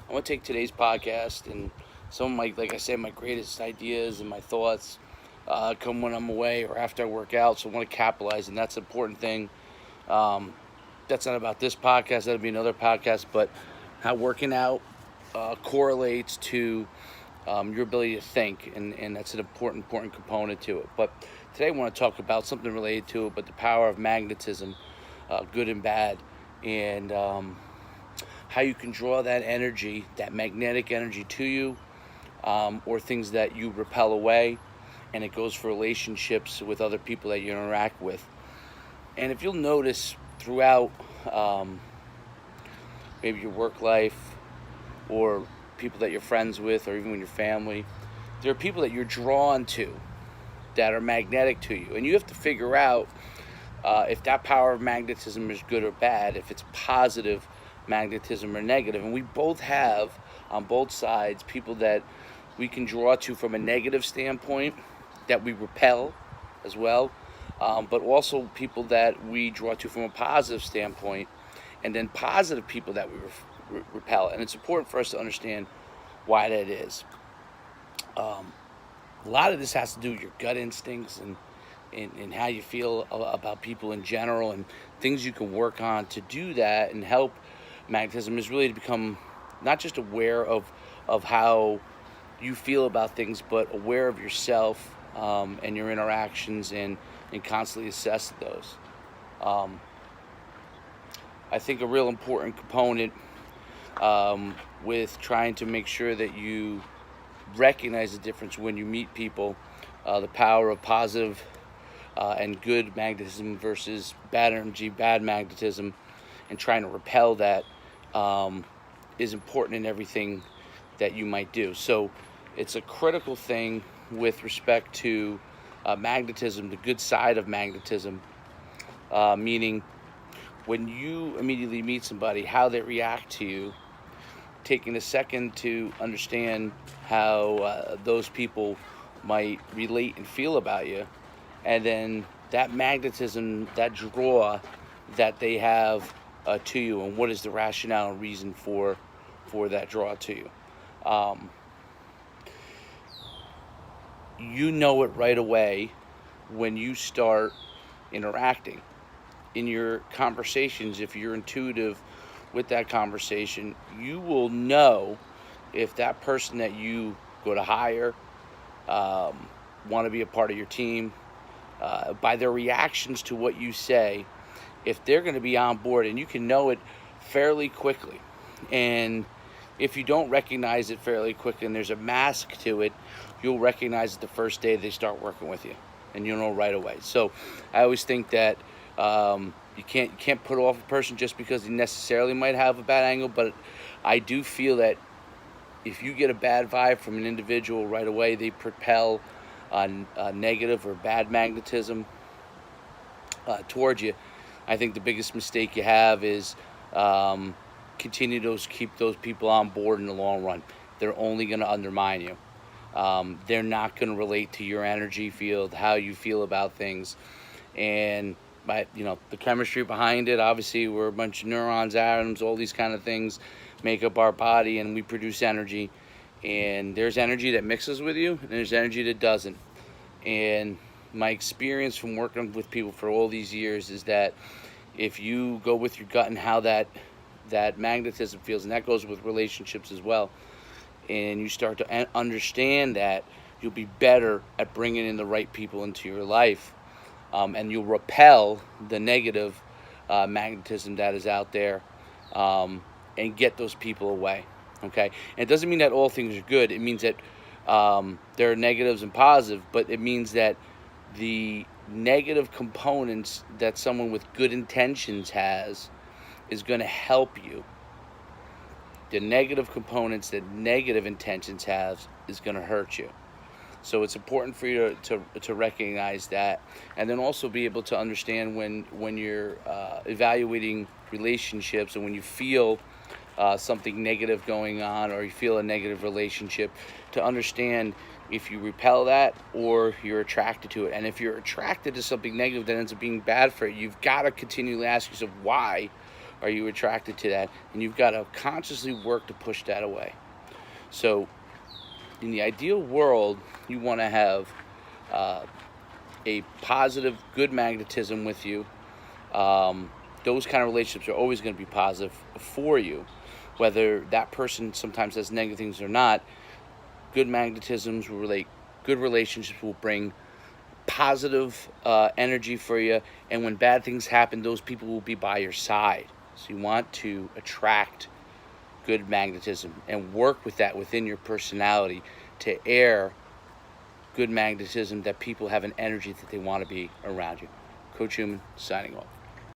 I want to take today's podcast and some of my, like I said, my greatest ideas and my thoughts come when I'm away or after I work out. So I want to capitalize, and that's an important thing. Um, that's not about this podcast. That'll be another podcast, but how working out correlates to your ability to think, and that's an important component to it. But today I want to talk about something related to it, but the power of magnetism, good and bad, and how you can draw that energy, that magnetic energy to you, or things that you repel away, and it goes for relationships with other people that you interact with. And if you'll notice throughout maybe your work life or people that you're friends with, or even with your family, there are people that you're drawn to that are magnetic to you, and you have to figure out if that power of magnetism is good or bad, if it's positive magnetism or negative. And we both have, on both sides, people that we can draw to from a negative standpoint that we repel as well, but also people that we draw to from a positive standpoint, and then positive people that we repel. And it's important for us to understand why that is. A lot of this has to do with your gut instincts and how you feel about people in general, and things you can work on to do that and help magnetism is really to become not just aware of how you feel about things, but aware of yourself and your interactions, and constantly assess those. I think a real important component with trying to make sure that you recognize the difference when you meet people, the power of positive and good magnetism versus bad energy, bad magnetism, and trying to repel that is important in everything that you might do. So it's a critical thing with respect to magnetism, the good side of magnetism, meaning when you immediately meet somebody, how they react to you, taking a second to understand how those people might relate and feel about you, and then that magnetism, that draw that they have to you, and what is the rationale and reason for that draw to you. You know it right away when you start interacting in your conversations. If you're intuitive with that conversation, you will know if that person that you go to hire, want to be a part of your team, by their reactions to what you say, if they're going to be on board, and you can know it fairly quickly. And if you don't recognize it fairly quickly and there's a mask to it, you'll recognize it the first day they start working with you, and you'll know right away. So I always think that you can't put off a person just because he necessarily might have a bad angle, but I do feel that if you get a bad vibe from an individual right away, they propel negative or bad magnetism towards you. I think the biggest mistake you have is keep those people on board in the long run. They're only going to undermine you. They're not going to relate to your energy field, how you feel about things, and the chemistry behind it. Obviously, we're a bunch of neurons, atoms, all these kind of things make up our body, and we produce energy. And there's energy that mixes with you, and there's energy that doesn't. And my experience from working with people for all these years is that if you go with your gut and how that magnetism feels, and that goes with relationships as well, and you start to understand that, you'll be better at bringing in the right people into your life, and you'll repel the negative magnetism that is out there, and get those people away. Okay, and it doesn't mean that all things are good. It means that there are negatives and positive, but it means that the negative components that someone with good intentions has is going to help you. The negative components that negative intentions have is going to hurt you. So it's important for you to recognize that, and then also be able to understand when you're evaluating relationships, and when you feel something negative going on, or you feel a negative relationship, to understand if you repel that or you're attracted to it. And if you're attracted to something negative that ends up being bad for you, you've got to continually ask yourself why are you attracted to that? And you've got to consciously work to push that away. So in the ideal world, you want to have a positive, good magnetism with you. Those kind of relationships are always going to be positive for you, whether that person sometimes has negative things or not. Good magnetisms will relate. Good relationships will bring positive energy for you, and when bad things happen, those people will be by your side. So you want to attract good magnetism and work with that within your personality to air good magnetism, that people have an energy that they want to be around you. Coach Schuman, signing off.